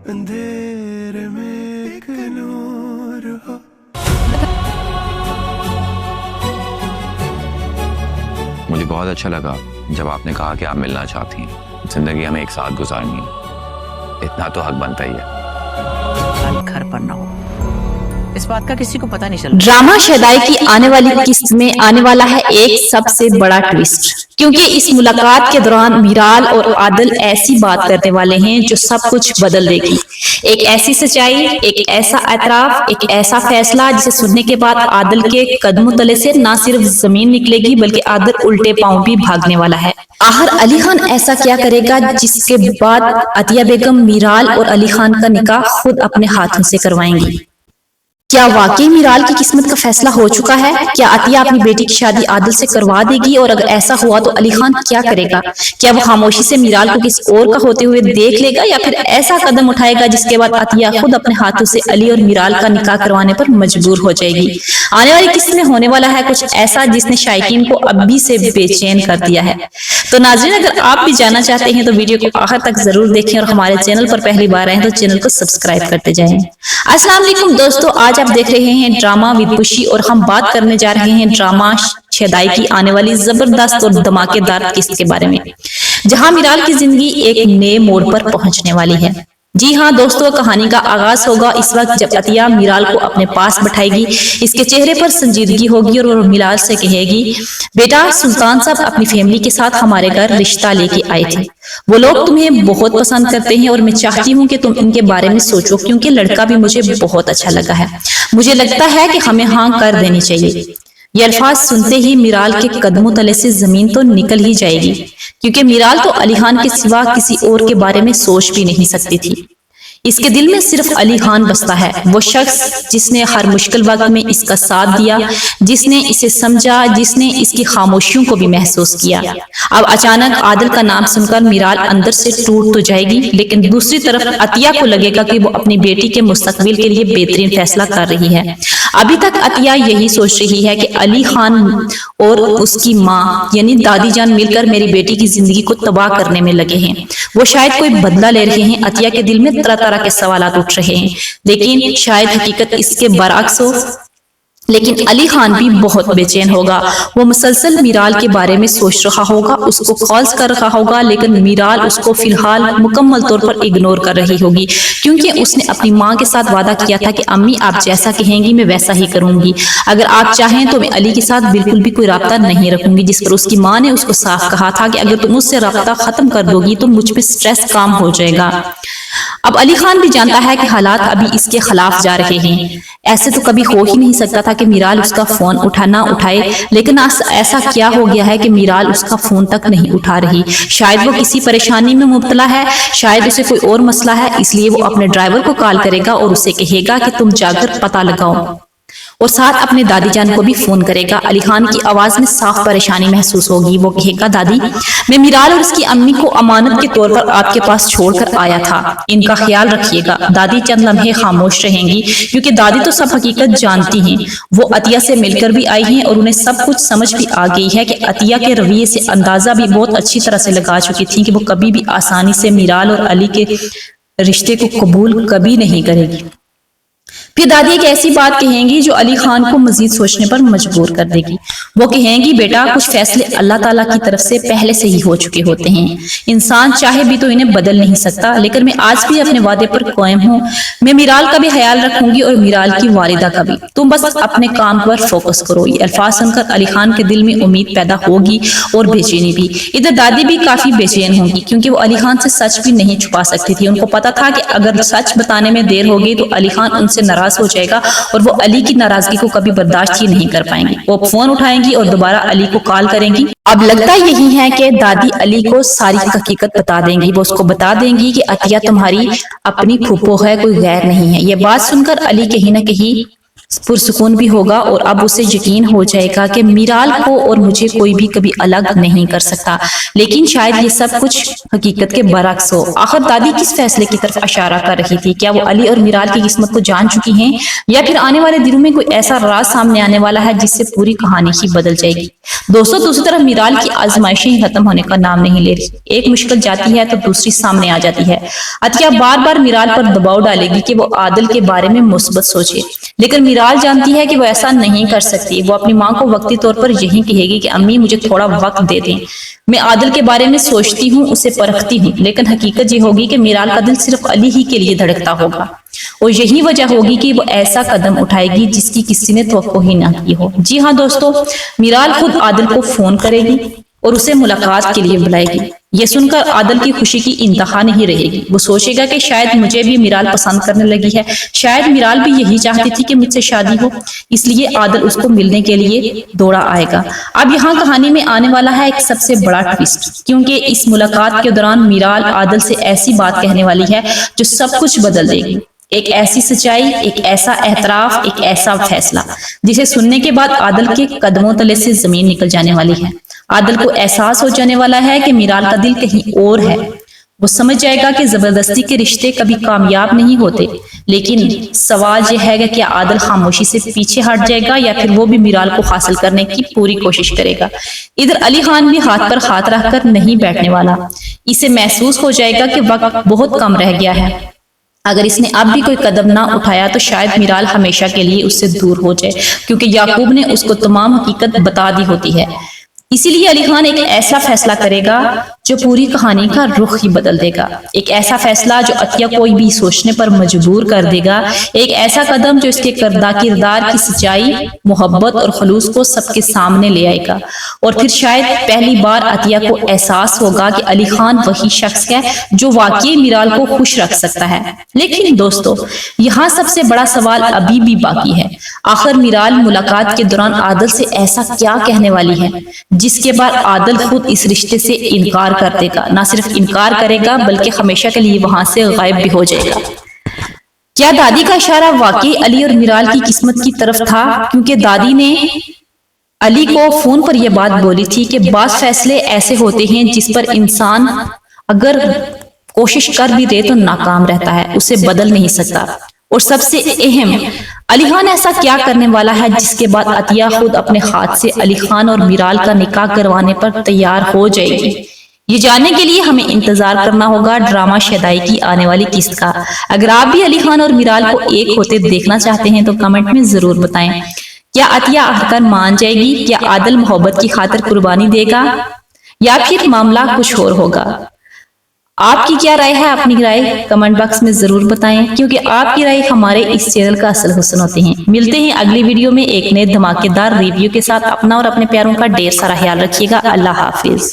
अंधेरे में एक नूर हो। मुझे बहुत अच्छा लगा जब आपने कहा कि आप मिलना चाहती हैं, जिंदगी हमें एक साथ गुजारनी है, इतना तो हक बनता ही है। घर पर ना हो, इस बात का किसी को पता नहीं चल। ड्रामा शदाई की आने वाली किस्त में आने वाला है एक सबसे बड़ा ट्विस्ट, क्योंकि इस मुलाकात के दौरान मीराल और आदिल ऐसी बात करने वाले हैं जो सब कुछ बदल देगी। एक ऐसी सच्चाई, एक ऐसा एतराफ, एक ऐसा फैसला जिसे सुनने के बाद आदिल के कदमों तले से ना सिर्फ जमीन निकलेगी बल्कि आदिल उल्टे पांव भी भागने वाला है। आखिर अली खान ऐसा क्या करेगा जिसके बाद अतिया बेगम मीराल और अली खान का निकाह खुद अपने हाथों से करवाएंगी? क्या वाकई मीराल की किस्मत का फैसला हो चुका है? क्या अतिया अपनी बेटी की शादी आदिल से करवा देगी? और अगर ऐसा हुआ तो अली खान क्या करेगा? क्या वो खामोशी से मीराल को किसी और का होते हुए देख लेगा या फिर ऐसा कदम उठाएगा जिसके बाद अतिया खुद अपने हाथों से अली और मीराल का निकाह करवाने पर मजबूर हो जाएगी? आने वाली किस्त में होने वाला है कुछ ऐसा जिसने शायकीन को अभी से बेचैन कर दिया है। तो नाज़रीन, अगर आप भी जानना चाहते हैं तो वीडियो को आखिर तक जरूर देखें और हमारे चैनल पर पहली बार आए तो चैनल को सब्सक्राइब करते जाएं। अस्सलाम वालेकुम दोस्तों, आज आप देख रहे हैं ड्रामा विद खुशी और हम बात करने जा रहे हैं ड्रामा शदाई की आने वाली जबरदस्त और धमाकेदार किस्त के बारे में, जहां मीराल की जिंदगी एक नए मोड़ पर पहुंचने वाली है। जी हाँ दोस्तों, कहानी का आगाज होगा इस वक्त जब अतिया मीराल को अपने पास बैठाएगी। इसके चेहरे पर संजीदगी होगी और वो मीराल से कहेगी, बेटा सुल्तान साहब अपनी फैमिली के साथ हमारे घर रिश्ता लेके आए थे। वो लोग तुम्हें बहुत पसंद करते हैं और मैं चाहती हूँ कि तुम इनके बारे में सोचो, क्योंकि लड़का भी मुझे बहुत अच्छा लगा है। मुझे लगता है कि हमें हाँ कर देनी चाहिए। ये अल्फाज सुनते ही मीराल के कदमों तले से जमीन तो निकल ही जाएगी, क्योंकि मीराल तो अली खान के सिवा किसी और के बारे में सोच भी नहीं सकती थी। इसके दिल में सिर्फ अली खान बसता है, वो शख्स जिसने हर मुश्किल वक्त में इसका साथ दिया, जिसने इसे समझा, जिसने इसकी खामोशियों को भी महसूस किया। अब अचानक आदिल का नाम सुनकर मीराल अंदर से टूट तो जाएगी, लेकिन दूसरी तरफ अतिया को लगेगा कि वो अपनी बेटी के मुस्तकबिल के लिए बेहतरीन फैसला कर रही है। अभी तक अतिया यही सोच रही है कि अली खान और उसकी माँ यानी दादी जान मिलकर मेरी बेटी की जिंदगी को तबाह करने में लगे हैं। वो शायद कोई बदला ले रहे हैं। अतिया के दिल में तरह तरह के सवालात उठ रहे हैं, लेकिन शायद हकीकत इसके बरअक्स हो। लेकिन अली खान भी बहुत बेचैन होगा। वो मुसलसल मीराल के बारे में सोच रहा होगा, उसको कॉल्स कर रहा होगा, लेकिन मीराल उसको फिलहाल मुकम्मल तौर पर इग्नोर कर रही होगी, क्योंकि उसने अपनी माँ के साथ वादा किया था कि अम्मी आप जैसा कहेंगी मैं वैसा ही करूंगी। अगर आप चाहें तो मैं अली के साथ बिल्कुल भी कोई राब्ता नहीं रखूंगी। जिस पर उसकी माँ ने उसको साफ कहा था कि अगर तुम उससे राब्ता खत्म कर दोगी तो मुझ पे स्ट्रेस काम हो जाएगा। अब अली खान भी जानता है कि हालात अभी इसके खिलाफ जा रहे हैं। ऐसे तो कभी हो ही नहीं सकता था कि मीराल उसका फोन उठाना उठाए, लेकिन ऐसा क्या हो गया है कि मीराल उसका फोन तक नहीं उठा रही? शायद वो किसी परेशानी में मुब्तला है, शायद उसे कोई और मसला है, इसलिए वो अपने ड्राइवर को कॉल करेगा और उसे कहेगा कि तुम जाकर पता लगाओ, और साथ अपने दादी जान को भी फोन करेगा। अली खान की आवाज में साफ परेशानी महसूस होगी। वो कहेगा, दादी मैं मीराल और उसकी अम्मी को अमानत के तौर पर आपके पास छोड़कर आया था, इनका ख्याल रखिएगा। दादी चंद लम्हे खामोश रहेंगी, क्योंकि दादी तो सब हकीकत जानती हैं। वो अतिया से मिलकर भी आई हैं और उन्हें सब कुछ समझ भी आ गई है कि अतिया के रवैये से अंदाजा भी बहुत अच्छी तरह से लगा चुकी थी कि वो कभी भी आसानी से मीराल और अली के रिश्ते को कबूल कभी नहीं करेगी। फिर दादी एक ऐसी बात कहेंगी जो अली खान को मजीद सोचने पर मजबूर कर देगी। वो कहेंगी, बेटा कुछ फैसले अल्लाह ताला की तरफ से पहले से ही हो चुके होते हैं, इंसान चाहे भी तो इन्हें बदल नहीं सकता, लेकिन मैं आज भी अपने वादे पर कायम हूँ। मैं मीराल का भी ख्याल रखूंगी और मीराल की वालिदा का भी। तुम बस अपने काम पर फोकस करो। ये अल्फाज सुनकर अली खान के दिल में उम्मीद पैदा होगी और बेचैनी भी। इधर दादी भी काफी बेचैन होंगी, क्योंकि वो अली खान से सच भी नहीं छुपा सकती थी। उनको पता था कि अगर सच बताने में देर होगी तो अली खान उनसे नाराज हो जाएगा और वो अली की नाराजगी को कभी बर्दाश्त ही नहीं कर पाएंगी। वो फोन उठाएंगी और दोबारा अली को कॉल करेंगी। अब लगता यही है कि दादी अली को सारी हकीकत बता देंगी। वो उसको बता देंगी कि अतिया तुम्हारी अपनी फूफो है, कोई गैर नहीं है। ये बात सुनकर अली कहीं ना कहीं पुरसुकून भी होगा और अब उसे यकीन हो जाएगा कि मीराल को और मुझे कोई भी कभी अलग नहीं कर सकता। लेकिन शायद ये सब कुछ हकीकत के बरक्स हो। आखिर दादी किस फैसले की तरफ इशारा कर रही थी? क्या वो अली और मीराल की किस्मत को जान चुकी हैं, या फिर आने वाले दिनों में कोई ऐसा राज सामने आने वाला है जिससे पूरी कहानी ही बदल जाएगी? दोस्तों, दूसरी तरफ मीराल की आजमाइशें खत्म होने का नाम नहीं ले रही। एक मुश्किल जाती है तो दूसरी सामने आ जाती है। अतिया बार बार मीराल पर दबाव डालेगी कि वो आदिल के बारे में मुस्बत सोचे, लेकिन मीराल जानती है कि वो ऐसा नहीं कर सकती। वो अपनी माँ को वक्ती तौर पर यही कहेगी कि अम्मी मुझे थोड़ा वक्त दे दें, मैं आदिल के बारे में सोचती हूँ, उसे परखती हूँ। लेकिन हकीकत ये होगी कि मीराल का दिल सिर्फ अली ही के लिए धड़कता होगा, और यही वजह होगी कि वो ऐसा कदम उठाएगी जिसकी किसी ने तवक्को ही ना की हो। जी हाँ दोस्तों, मीराल खुद आदिल को फोन करेगी और उसे मुलाकात के लिए बुलाएगी। ये सुनकर आदिल की खुशी की इंतहा नहीं रहेगी। वो सोचेगा कि शायद मुझे भी मीराल पसंद करने लगी है, शायद मीराल भी यही चाहती थी कि मुझसे शादी हो, इसलिए आदिल उसको मिलने के लिए दौड़ा आएगा। अब यहाँ कहानी में आने वाला है एक सबसे बड़ा ट्विस्ट, क्योंकि इस मुलाकात के दौरान मीराल आदिल से ऐसी बात कहने वाली है जो सब कुछ बदल देगी। एक ऐसी सच्चाई, एक ऐसा एतराफ, एक ऐसा फैसला जिसे सुनने के बाद आदिल के कदमों तले से जमीन निकल जाने वाली है। आदिल को एहसास हो जाने वाला है कि मीराल का दिल कहीं और है। वो समझ जाएगा कि जबरदस्ती के रिश्ते कभी कामयाब नहीं होते। लेकिन सवाल यह है कि क्या आदिल खामोशी से पीछे हट जाएगा या फिर वो भी मीराल को हासिल करने की पूरी कोशिश करेगा। इधर अली खान भी हाथ पर हाथ रखकर नहीं बैठने वाला। इसे महसूस हो जाएगा कि वक्त बहुत कम रह गया है। अगर इसने अब भी कोई कदम ना उठाया तो शायद मीराल हमेशा के लिए उससे दूर हो जाए, क्योंकि याकूब ने उसको तमाम हकीकत बता दी होती है। इसीलिए अली खान एक ऐसा फैसला करेगा जो पूरी कहानी का रुख ही बदल देगा। एक ऐसा फैसला जो अतिया कोई भी सोचने पर मजबूर कर देगा। एक ऐसा कदम जो इसके किरदार की सच्चाई, मोहब्बत और खलूस को सबके सामने ले आएगा। और फिर शायद पहली बार अतिया को एहसास होगा कि अली खान वही शख्स है जो वाकई मीराल को खुश रख सकता है। लेकिन दोस्तों, यहाँ सबसे बड़ा सवाल अभी भी बाकी है। आखिर मीराल मुलाकात के दौरान आदिल से ऐसा क्या कहने वाली है जिसके बाद आदिल खुद इस रिश्ते से इनकार कर देगा? ना सिर्फ इनकार करेगा बल्कि हमेशा के लिए वहां से गायब भी हो जाएगा। क्या दादी का इशारा वाकई अली और मीराल की किस्मत की तरफ था? क्योंकि दादी ने अली को फोन पर यह बात बोली थी कि बात फैसले ऐसे होते हैं जिस पर इंसान अगर कोशिश कर भी दे तो नाकाम रहता है, उसे बदल नहीं सकता। और सबसे अहम, अली खान ऐसा क्या करने वाला है जिसके बाद अतिया खुद अपने हाथ से अली खान और मीराल का निकाह करवाने पर तैयार हो जाएगी? ये जानने के लिए हमें इंतजार करना होगा ड्रामा शदाई की आने वाली किस्त का। अगर आप भी अली खान और मीराल को एक होते देखना चाहते हैं तो कमेंट में जरूर बताएं। क्या अतिया आखिरकार मान जाएगी? क्या आदिल मोहब्बत की खातिर कुर्बानी देगा, या फिर मामला कुछ और होगा? आपकी क्या राय है? अपनी राय कमेंट बॉक्स में जरूर बताएं, क्योंकि आपकी राय हमारे इस चैनल का असल हुस्न होते हैं। मिलते हैं अगली वीडियो में एक नए धमाकेदार रिव्यू के साथ। अपना और अपने प्यारों का ढेर सारा ख्याल रखिएगा। अल्लाह हाफिज।